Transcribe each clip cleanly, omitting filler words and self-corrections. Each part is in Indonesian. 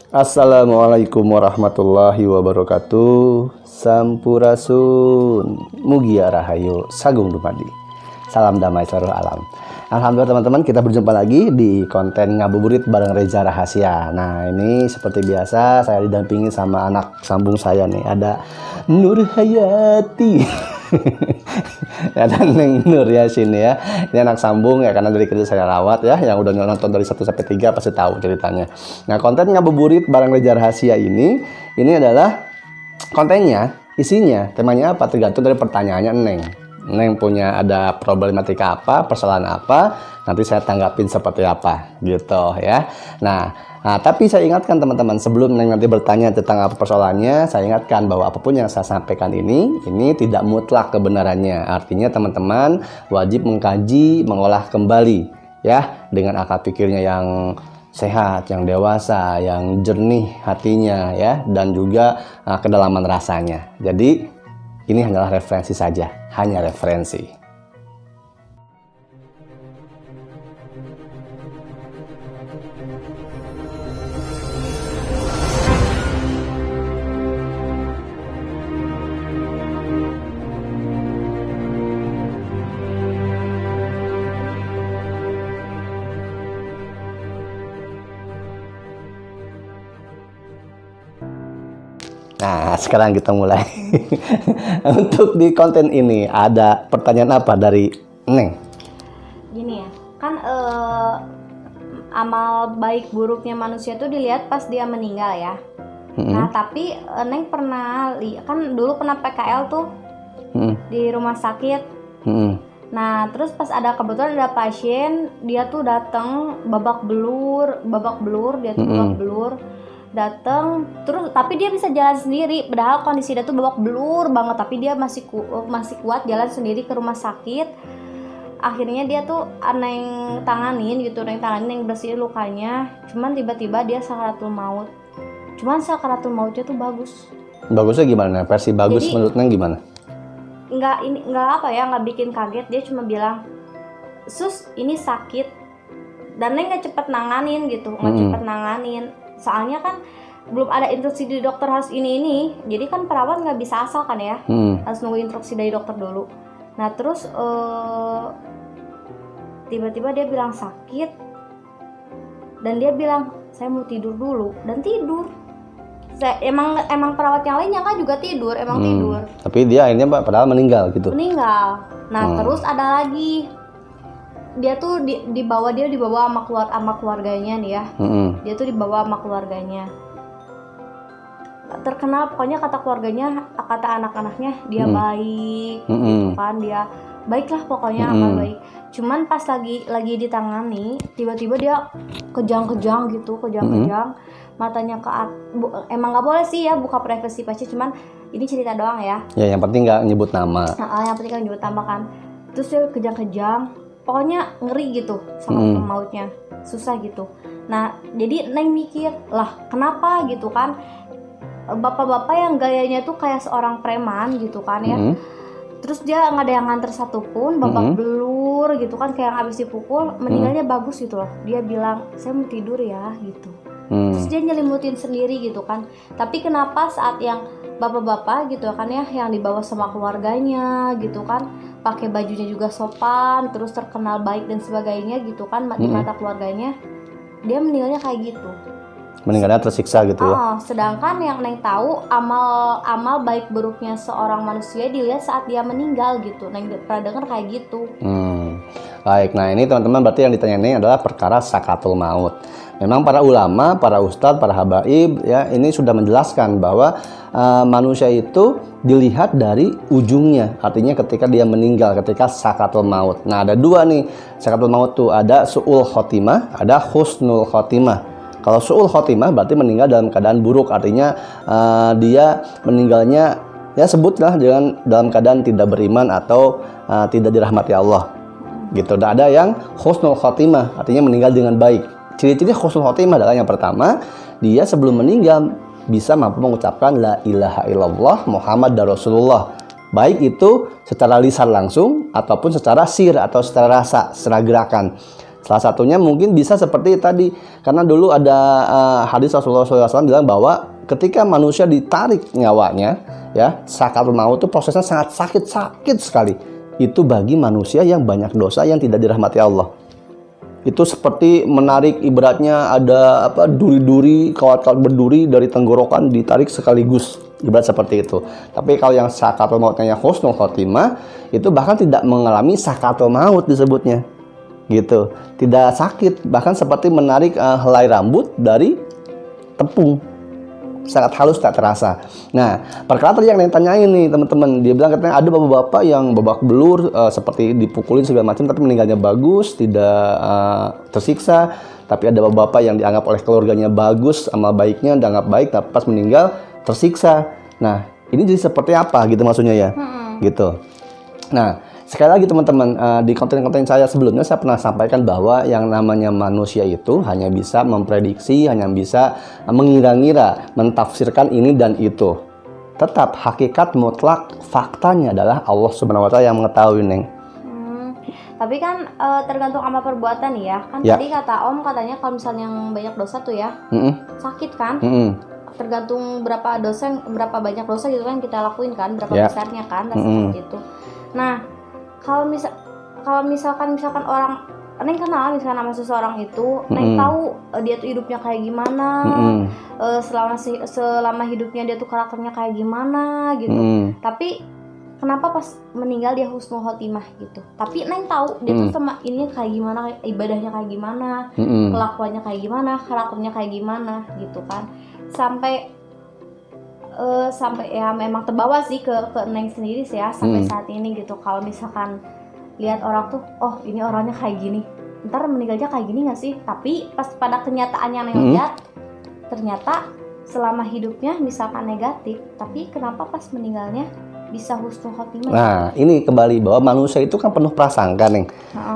Assalamualaikum warahmatullahi wabarakatuh. Sampurasun, Mugia Rahayu, Sagung Dumadi. Salam damai seluruh alam. Alhamdulillah teman-teman, kita berjumpa lagi di konten ngabuburit bareng Reza Rahasia. Nah, ini seperti biasa saya didampingi sama anak sambung saya nih. Ada Nur Hayati. Ada Neng Nur ya sini ya. Ini anak sambung ya, karena dari kecil saya rawat ya. Yang udah nonton dari 1 sampai 3 pasti tahu ceritanya. Nah, konten ngabuburit bareng Reza Rahasia ini adalah kontennya, isinya, temanya apa tergantung dari pertanyaannya Neng. Neng punya ada problematika apa, persoalan apa, nanti saya tanggapin seperti apa gitu ya. Nah, tapi saya ingatkan teman-teman, sebelum Neng nanti bertanya tentang apa persoalannya, saya ingatkan bahwa apapun yang saya sampaikan ini tidak mutlak kebenarannya. Artinya teman-teman wajib mengkaji, mengolah kembali ya, dengan akal pikirnya yang sehat, yang dewasa, yang jernih hatinya ya, dan juga kedalaman rasanya. Jadi ini hanyalah referensi saja, hanya referensi. Nah, sekarang kita mulai. Untuk di konten ini ada pertanyaan apa dari Neng? Gini ya, kan amal baik buruknya manusia tuh dilihat pas dia meninggal ya. Nah, tapi Neng pernah kan dulu pernah PKL tuh di rumah sakit. Nah, terus pas kebetulan ada pasien, dia tuh datang babak belur, dia tuh babak belur. Datang terus, tapi dia bisa jalan sendiri, padahal kondisi dia tuh babak belur banget, tapi dia masih kuat jalan sendiri ke rumah sakit. Akhirnya dia tuh Neng tanganin yang bersihin lukanya, cuman tiba-tiba dia sakaratul maut. Cuman sakaratul mautnya tuh bagus. Bagusnya gimana? Versi bagus. Jadi, menurut Neng gimana? Nggak bikin kaget. Dia cuma bilang, "Sus, ini sakit." Dan Neng nggak cepet nanganin gitu, soalnya kan belum ada instruksi dari dokter harus ini. Jadi kan perawat nggak bisa asal kan ya, harus nunggu instruksi dari dokter dulu. Nah terus tiba-tiba dia bilang sakit, dan dia bilang saya mau tidur dulu, dan tidur. Emang perawat yang lainnya kan juga tidur, tidur. Tapi dia akhirnya padahal meninggal gitu. Nah terus ada lagi, dia tuh dibawa sama keluarganya nih ya. Dia tuh dibawa sama keluarganya. Terkenal pokoknya, kata keluarganya, kata anak-anaknya dia baik, gitu kan, dia baiklah pokoknya, akan baik. Cuman pas lagi ditangani, tiba-tiba dia kejang-kejang, matanya emang nggak boleh sih ya buka privasi pasien, cuman ini cerita doang ya. Ya yang penting nggak nyebut nama. Yang penting kan nyebut nama kan. Terus dia kejang-kejang, pokoknya ngeri gitu sama mautnya, susah gitu. Nah jadi Neng mikir, lah kenapa gitu kan, bapak-bapak yang gayanya tuh kayak seorang preman gitu kan ya. Terus dia nggak ada yang nganter satupun, babak belur gitu kan, kayak yang habis dipukul, meninggalnya bagus gitu loh. Dia bilang saya mau tidur ya gitu. Terus dia nyelimutin sendiri gitu kan. Tapi kenapa saat yang bapak-bapak gitu kan ya, yang dibawa sama keluarganya gitu kan, pakai bajunya juga sopan, terus terkenal baik dan sebagainya gitu kan di mata keluarganya, dia meninggalnya kayak gitu, meninggalnya tersiksa gitu ya. Sedangkan yang Neng tahu, amal baik buruknya seorang manusia dilihat saat dia meninggal gitu. Neng pernah dengar kayak gitu. Baik, nah ini teman-teman berarti yang ditanya ini adalah perkara sakaratul maut. Memang para ulama, para ustadz, para habaib ya, ini sudah menjelaskan bahwa manusia itu dilihat dari ujungnya. Artinya ketika dia meninggal, ketika sakaratul maut. Nah ada dua nih sakaratul maut tuh, ada su'ul khotimah, ada husnul khotimah. Kalau su'ul khotimah berarti meninggal dalam keadaan buruk, artinya dia meninggalnya ya sebutlah dalam keadaan tidak beriman atau tidak dirahmati Allah gitu. Dan ada yang husnul khotimah, artinya meninggal dengan baik. Ciri-ciri husnul khotimah adalah yang pertama, dia sebelum meninggal bisa mampu mengucapkan la ilaha illallah Muhammad Rasulullah. Baik itu secara lisan langsung ataupun secara sir atau secara rasa, secara gerakan. Salah satunya mungkin bisa seperti tadi, karena dulu ada hadis Rasulullah SAW bilang bahwa ketika manusia ditarik nyawanya, ya, sakaratul maut itu prosesnya sangat sakit sekali. Itu bagi manusia yang banyak dosa yang tidak dirahmati Allah. Itu seperti menarik, ibaratnya ada duri-duri, kawat-kawat berduri dari tenggorokan ditarik sekaligus, ibarat seperti itu. Tapi kalau yang sakaratul mautnya yang husnul khotimah, itu bahkan tidak mengalami sakaratul maut disebutnya, gitu. Tidak sakit, bahkan seperti menarik helai rambut dari tepung, sangat halus, tak terasa. Nah, perkara tadi yang tanyain nih teman-teman, dia bilang katanya ada bapak-bapak yang babak belur, seperti dipukulin segala macam, tapi meninggalnya bagus, tidak tersiksa. Tapi ada bapak-bapak yang dianggap oleh keluarganya bagus, amal baiknya dianggap baik, tapi pas meninggal tersiksa. Nah, ini jadi seperti apa gitu maksudnya ya, gitu. Nah, sekali lagi teman-teman, di konten-konten saya sebelumnya saya pernah sampaikan bahwa yang namanya manusia itu hanya bisa memprediksi, hanya bisa mengira-ngira, mentafsirkan ini dan itu. Tetap hakikat mutlak faktanya adalah Allah Subhanahu wa taala yang mengetahui, Neng. Tapi kan tergantung sama perbuatan ya. Kan tadi kata Om katanya kalau misalnya yang banyak dosa tuh ya, sakit kan? Tergantung berapa berapa banyak dosa gitu kan kita lakuin kan, berapa besarnya kan rasa sakit itu. Nah, kalau misalkan orang Neng kenal misalkan sama seseorang itu, Neng tahu dia tuh hidupnya kayak gimana, selama hidupnya dia tuh karakternya kayak gimana gitu. Tapi kenapa pas meninggal dia husnul khotimah gitu? Tapi Neng tahu dia tuh sama ini kayak gimana, ibadahnya kayak gimana, kelakuannya kayak gimana, karakternya kayak gimana gitu kan. Sampai ya memang terbawa sih ke Neng sendiri sih ya sampai saat ini gitu. Kalau misalkan lihat orang tuh, oh ini orangnya kayak gini, ntar meninggalnya kayak gini nggak sih? Tapi pas pada kenyataannya Neng lihat, ternyata selama hidupnya misalkan negatif, tapi kenapa pas meninggalnya bisa husnul khotimah? Nah, ini kembali bahwa manusia itu kan penuh prasangka, Neng.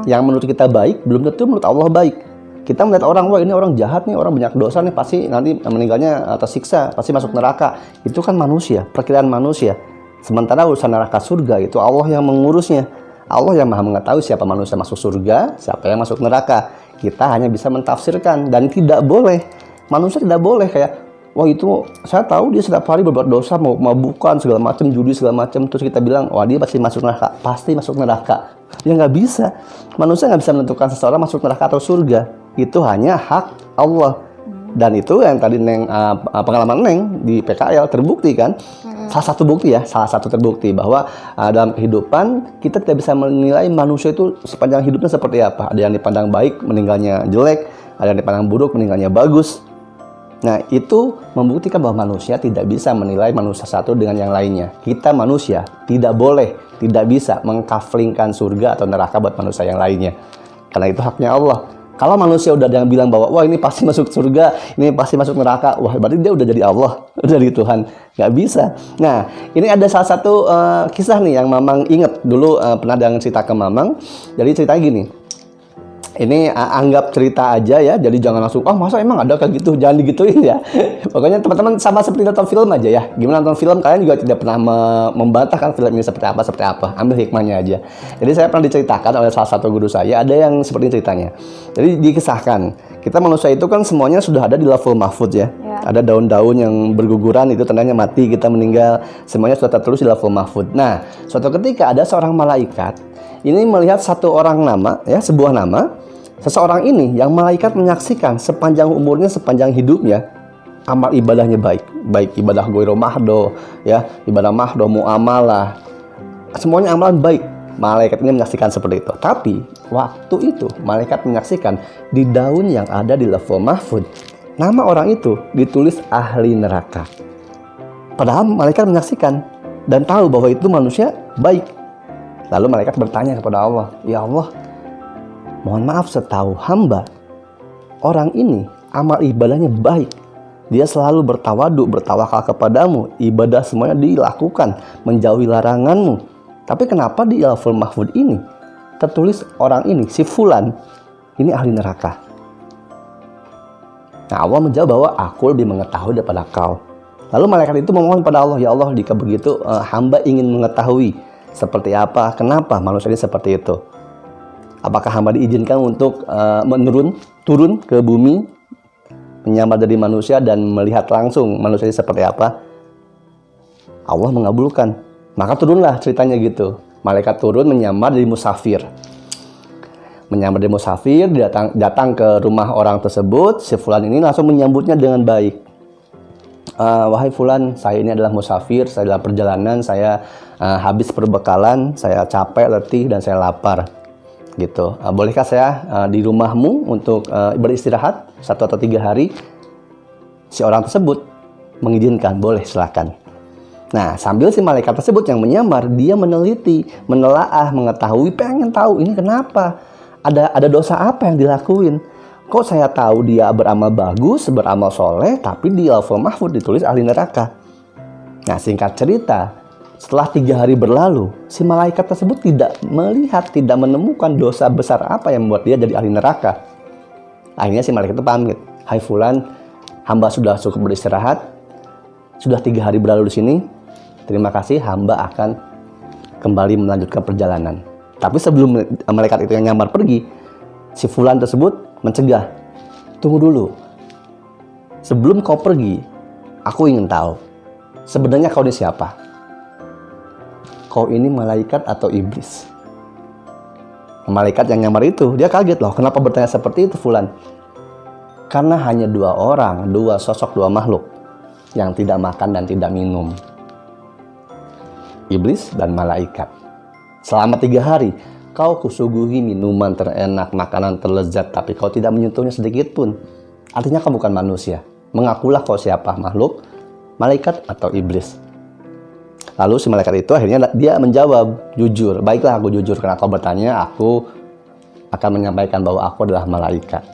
Yang menurut kita baik belum tentu menurut Allah baik. Kita melihat orang, wah ini orang jahat nih, orang banyak dosa nih, pasti nanti meninggalnya tersiksa, pasti masuk neraka. Itu kan manusia, perkiraan manusia. Sementara urusan neraka surga itu Allah yang mengurusnya. Allah yang maha mengetahui siapa manusia masuk surga, siapa yang masuk neraka. Kita hanya bisa mentafsirkan dan tidak boleh. Manusia tidak boleh kayak, wah itu saya tahu dia setiap hari berbuat dosa, mau mabukan segala macam, judi segala macam, terus kita bilang, wah dia pasti masuk neraka, pasti masuk neraka. Ya nggak bisa. Manusia nggak bisa menentukan seseorang masuk neraka atau surga. Itu hanya hak Allah. Dan itu yang tadi Neng, pengalaman Neng di PKL terbukti kan. Salah satu terbukti bahwa dalam kehidupan kita tidak bisa menilai manusia itu sepanjang hidupnya seperti apa. Ada yang dipandang baik, meninggalnya jelek. Ada yang dipandang buruk, meninggalnya bagus. Nah, itu membuktikan bahwa manusia tidak bisa menilai manusia satu dengan yang lainnya. Kita manusia tidak boleh, tidak bisa mengkaflingkan surga atau neraka buat manusia yang lainnya. Karena itu haknya Allah. Kalau manusia udah ada yang bilang bahwa, wah ini pasti masuk surga, ini pasti masuk neraka, wah berarti dia udah jadi Allah, udah jadi Tuhan. Nggak bisa. Nah, ini ada salah satu kisah nih yang Mamang inget. Dulu pernah ada yang cerita ke Mamang. Jadi ceritanya gini. Ini anggap cerita aja ya, jadi jangan langsung, oh masa emang ada kayak gitu, jangan digituin ya. Pokoknya teman-teman sama seperti nonton film aja ya. Gimana nonton film, kalian juga tidak pernah membantah kan film ini seperti apa. Ambil hikmahnya aja. Jadi saya pernah diceritakan oleh salah satu guru saya, ada yang seperti ceritanya. Jadi dikisahkan, kita manusia itu kan semuanya sudah ada di level mahfud ya. Ada daun-daun yang berguguran, itu tandanya mati, kita meninggal. Semuanya sudah tertulis di level mahfud. Nah, suatu ketika ada seorang malaikat, ini melihat satu orang nama, ya, sebuah nama. Seseorang ini yang malaikat menyaksikan sepanjang umurnya, sepanjang hidupnya, amal ibadahnya baik. Baik ibadah goiro mahdo, ya, ibadah mahdo, muamalah. Semuanya amalan baik. Malaikat ini menyaksikan seperti itu. Tapi, waktu itu, malaikat menyaksikan di daun yang ada di level mahfud, nama orang itu ditulis ahli neraka. Padahal malaikat menyaksikan dan tahu bahwa itu manusia baik. Lalu malaikat bertanya kepada Allah, ya Allah, mohon maaf setahu hamba, orang ini amal ibadahnya baik. Dia selalu bertawadu, bertawakal kepadamu. Ibadah semuanya dilakukan, menjauhi laranganmu. Tapi kenapa di level mahfud ini tertulis orang ini, si fulan, ini ahli neraka? Nah, Allah menjawab bahwa aku lebih mengetahui daripada kau. Lalu malaikat itu memohon pada Allah, ya Allah, jika begitu hamba ingin mengetahui seperti apa, kenapa manusia ini seperti itu. Apakah hamba diizinkan untuk turun ke bumi, menyamar dari manusia dan melihat langsung manusia ini seperti apa? Allah mengabulkan. Maka turunlah ceritanya gitu. Malaikat turun menyamar dari musafir. Menyamar dari musafir, datang ke rumah orang tersebut. Si fulan ini langsung menyambutnya dengan baik. Wahai fulan, saya ini adalah musafir, saya dalam perjalanan, saya habis perbekalan, saya capek, letih, dan saya lapar. Gitu. Bolehkah saya di rumahmu untuk beristirahat 1 atau 3 hari? Si orang tersebut mengizinkan, boleh, silakan. Nah, sambil si malaikat tersebut yang menyamar, dia meneliti, menelaah, mengetahui, pengen tahu ini kenapa, ada dosa apa yang dilakuin. Kok saya tahu dia beramal bagus, beramal soleh, tapi di Lauhul Mahfuz ditulis ahli neraka. Nah, singkat cerita, setelah 3 hari berlalu, si malaikat tersebut tidak melihat, tidak menemukan dosa besar apa yang membuat dia jadi ahli neraka. Akhirnya si malaikat itu pamit. Hai fulan, hamba sudah cukup beristirahat. Sudah 3 hari berlalu di sini. Terima kasih, hamba akan kembali melanjutkan perjalanan. Tapi sebelum malaikat itu yang nyamar pergi, si fulan tersebut mencegah. Tunggu dulu. Sebelum kau pergi, aku ingin tahu, sebenarnya kau ini siapa? Kau ini malaikat atau iblis? Malaikat yang nyamar itu, dia kaget loh. Kenapa bertanya seperti itu fulan? Karena hanya 2 orang, 2 sosok, 2 makhluk yang tidak makan dan tidak minum. Iblis dan malaikat. Selama 3 hari, kau kusuguhi minuman terenak, makanan terlezat, tapi kau tidak menyentuhnya sedikit pun. Artinya kau bukan manusia. Mengakulah kau siapa? Makhluk, malaikat atau iblis? Lalu si malaikat itu akhirnya dia menjawab, jujur. Baiklah, aku jujur. Karena kau bertanya, aku akan menyampaikan bahwa aku adalah malaikat.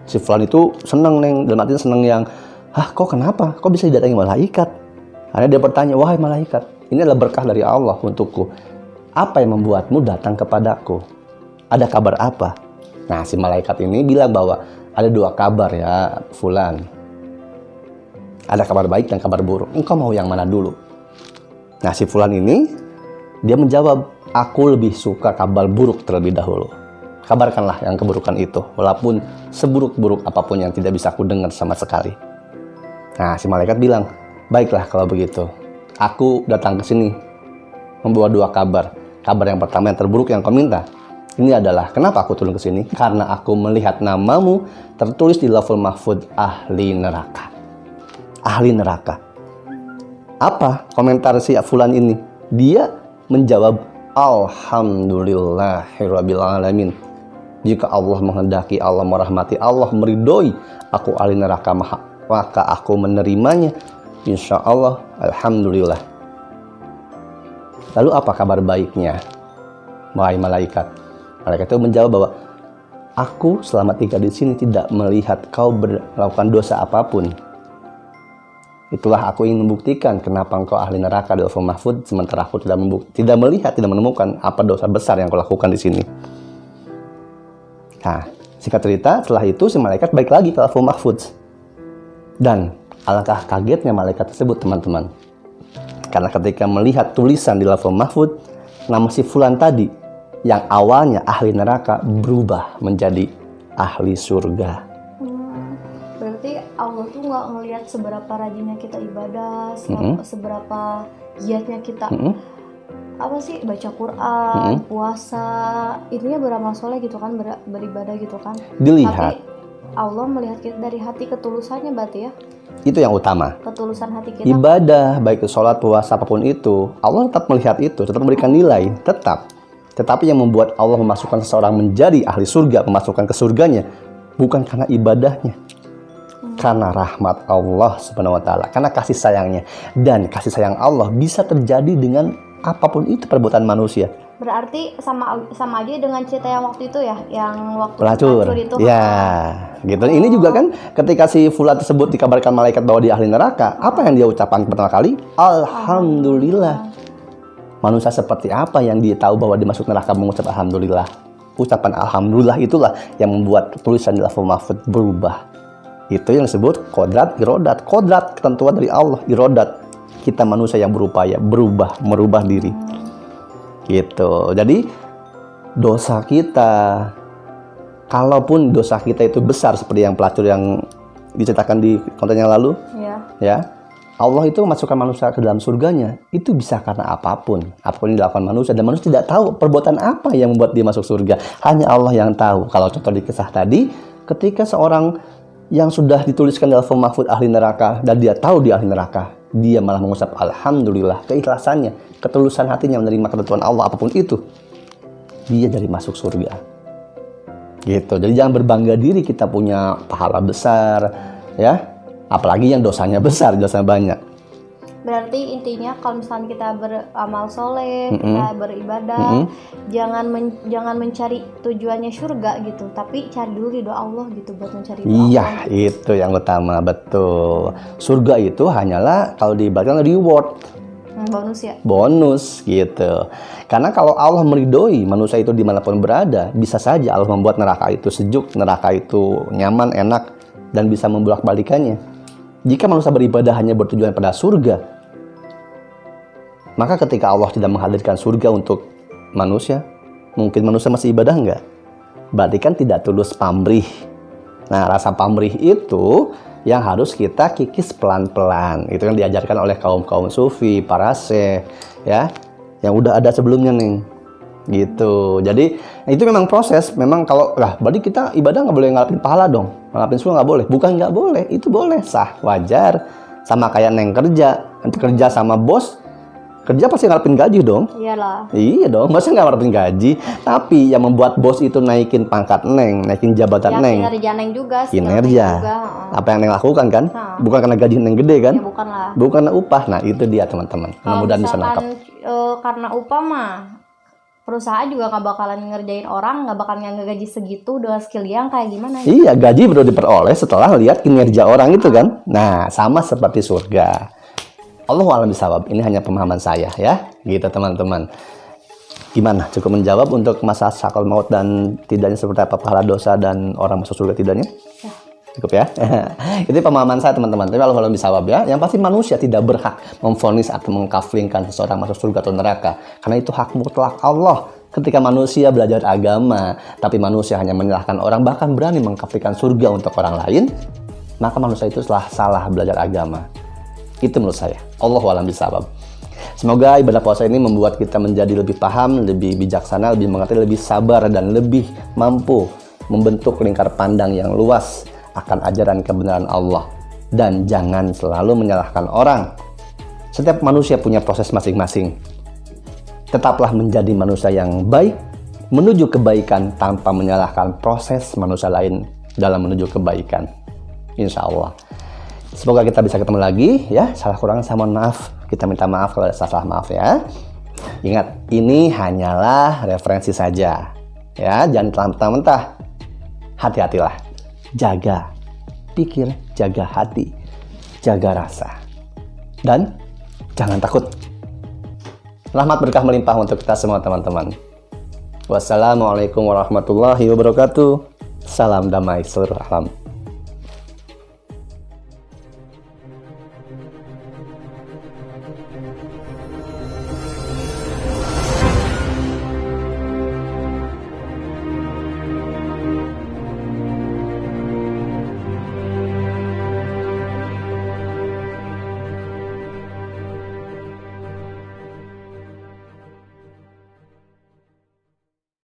Si fulan itu senang, dalam artinya senang yang, kok kenapa? Kok bisa didatangi malaikat? Akhirnya dia bertanya, wahai malaikat, ini adalah berkah dari Allah untukku. Apa yang membuatmu datang kepadaku? Ada kabar apa? Nah, si malaikat ini bilang bahwa ada 2 kabar ya, fulan. Ada kabar baik dan kabar buruk. Engkau mau yang mana dulu? Nah, si fulan ini, dia menjawab, aku lebih suka kabar buruk terlebih dahulu. Kabarkanlah yang keburukan itu, walaupun seburuk-buruk apapun yang tidak bisa aku dengar sama sekali. Nah, si malaikat bilang, baiklah kalau begitu. Aku datang ke sini, membawa 2 kabar. Kabar yang pertama yang terburuk yang kau minta. Ini adalah, kenapa aku turun ke sini? Karena aku melihat namamu tertulis di Lauhul Mahfuz, ahli neraka. Ahli neraka. Apa komentar si fulan ini? Dia menjawab, alhamdulillahirabbil alamin. Jika Allah menghendaki, Allah merahmati, Allah meridhoi aku ahli neraka, maka aku menerimanya. Insya Allah, alhamdulillah. Lalu apa kabar baiknya? Wahai malaikat. Malaikat itu menjawab bahwa aku selama tinggal di sini tidak melihat kau melakukan dosa apapun. Itulah aku ingin membuktikan kenapa engkau ahli neraka di Lauhul Mahfuz, sementara aku tidak melihat, tidak menemukan apa dosa besar yang kau lakukan di sini. Nah, singkat cerita, setelah itu si malaikat balik lagi ke Lauhul Mahfuz. Dan alangkah kagetnya malaikat tersebut, teman-teman. Karena ketika melihat tulisan di Lauhul Mahfuz, nama si fulan tadi yang awalnya ahli neraka berubah menjadi ahli surga. Berarti Allah tuh nggak ngelihat seberapa rajinnya kita ibadah, seberapa giatnya kita baca Quran, puasa, intinya beramal soleh gitu kan, beribadah gitu kan. Dilihat. Tapi Allah melihat kita dari hati ketulusannya, berarti ya. Itu yang utama. Ketulusan hati kita. Ibadah, baik itu sholat, puasa, apapun itu, Allah tetap melihat itu, tetap memberikan nilai, tetap. Tetapi yang membuat Allah memasukkan seseorang menjadi ahli surga, memasukkan ke surganya, bukan karena ibadahnya. Karena rahmat Allah Subhanahu wa Ta'ala, karena kasih sayangnya. Dan kasih sayang Allah bisa terjadi dengan apapun itu perbuatan manusia. Berarti sama aja dengan cerita yang waktu itu ya, yang waktu pelacur itu. Ya, gitu. Ini juga kan ketika si fulan tersebut dikabarkan malaikat bahwa dia ahli neraka, apa yang dia ucapkan pertama kali? Alhamdulillah. Manusia seperti apa yang dia tahu bahwa dia masuk neraka mengucap alhamdulillah? Ucapan alhamdulillah itulah yang membuat tulisan di Lauhul Mahfuz berubah. Itu yang disebut kodrat, irodat. Kodrat, ketentuan dari Allah. Irodat, kita manusia yang berupaya merubah diri. Gitu. Jadi dosa kita, kalaupun dosa kita itu besar seperti yang pelacur yang diceritakan di konten yang lalu, ya, Allah itu memasukkan manusia ke dalam surganya itu bisa karena apapun yang dilakukan manusia, dan manusia tidak tahu perbuatan apa yang membuat dia masuk surga. Hanya Allah yang tahu. Kalau contoh di kisah tadi, ketika seorang yang sudah dituliskan dalam lauh mahfuz ahli neraka dan dia tahu dia ahli neraka, dia malah mengucap alhamdulillah, keikhlasannya, ketulusan hatinya menerima ketentuan Allah apapun itu, dia jadi masuk surga. Gitu. Jadi jangan berbangga diri kita punya pahala besar, ya. Apalagi yang dosanya besar, dosanya banyak. Berarti intinya kalau misalnya kita beramal soleh, kita beribadah, jangan mencari tujuannya surga gitu, tapi cari dulu ridho Allah gitu buat mencari ridho Allah. Iya, itu yang utama, betul. Surga itu hanyalah kalau diibaratkan reward. Bonus ya? Bonus gitu. Karena kalau Allah meridhoi manusia itu dimanapun berada, bisa saja Allah membuat neraka itu sejuk, neraka itu nyaman, enak, dan bisa membolak-balikannya. Jika manusia beribadah hanya bertujuan pada surga, maka ketika Allah tidak menghadirkan surga untuk manusia, mungkin manusia masih ibadah enggak? Berarti kan tidak tulus pamrih. Nah, rasa pamrih itu yang harus kita kikis pelan-pelan. Itu yang diajarkan oleh kaum-kaum sufi, para syekh, ya, yang udah ada sebelumnya nih. Gitu. Jadi itu memang proses. Memang kalau berarti kita ibadah nggak boleh ngalapin pahala dong, ngalapin surga nggak boleh. Bukan nggak boleh, itu boleh, sah, wajar. Sama kayak neng kerja, nanti kerja sama bos, kerja pasti ngalapin gaji dong. Iyalah. Iya dong, masa nggak ngalapin gaji. Tapi yang membuat bos itu naikin pangkat neng, naikin jabatan Ya, neng, kinerja neng juga. kinerja. Apa yang neng lakukan kan? Bukan karena gaji neng gede kan? Ya, bukanlah. Bukan karena upah. Nah itu dia teman-teman. Mudah-mudahan bisa nangkap. Karena upah mah, perusahaan juga nggak bakalan ngerjain orang, nggak bakalan ngegaji segitu dengan skill yang kayak gimana. Iya, gaji baru diperoleh setelah lihat kinerja orang itu kan. Nah, sama seperti surga. Allahu a'lam bishawab. Ini hanya pemahaman saya ya, gitu teman-teman. Gimana? Cukup menjawab untuk masalah sakal maut dan tidaknya seperti apa pahala dosa dan orang masuk surga tidaknya? Ya. Cukup ya. Itu pemahaman saya teman-teman. Tapi Allahu a'lam bishawab ya. Yang pasti manusia tidak berhak memvonis atau mengkafirkan seseorang masuk surga atau neraka, karena itu hak mutlak Allah. Ketika manusia belajar agama, tapi manusia hanya menyalahkan orang, bahkan berani mengkafirkan surga untuk orang lain, maka manusia itu salah belajar agama. Itu menurut saya. Allahu a'lam bishawab. Semoga ibadah puasa ini membuat kita menjadi lebih paham, lebih bijaksana, lebih mengerti, lebih sabar, dan lebih mampu membentuk lingkar pandang yang luas akan ajaran kebenaran Allah. Dan jangan selalu menyalahkan orang. Setiap manusia punya proses masing-masing. Tetaplah menjadi manusia yang baik, menuju kebaikan tanpa menyalahkan proses manusia lain dalam menuju kebaikan. Insya Allah. Semoga kita bisa ketemu lagi ya. Salah kurang saya mohon maaf. Kita minta maaf kalau ada salah maaf ya. Ingat, ini hanyalah referensi saja. Ya, jangan mentah-mentah. Hati-hatilah. Jaga pikir, jaga hati, jaga rasa. Dan jangan takut. Rahmat berkah melimpah untuk kita semua teman-teman. Wassalamualaikum warahmatullahi wabarakatuh. Salam damai seluruh alam.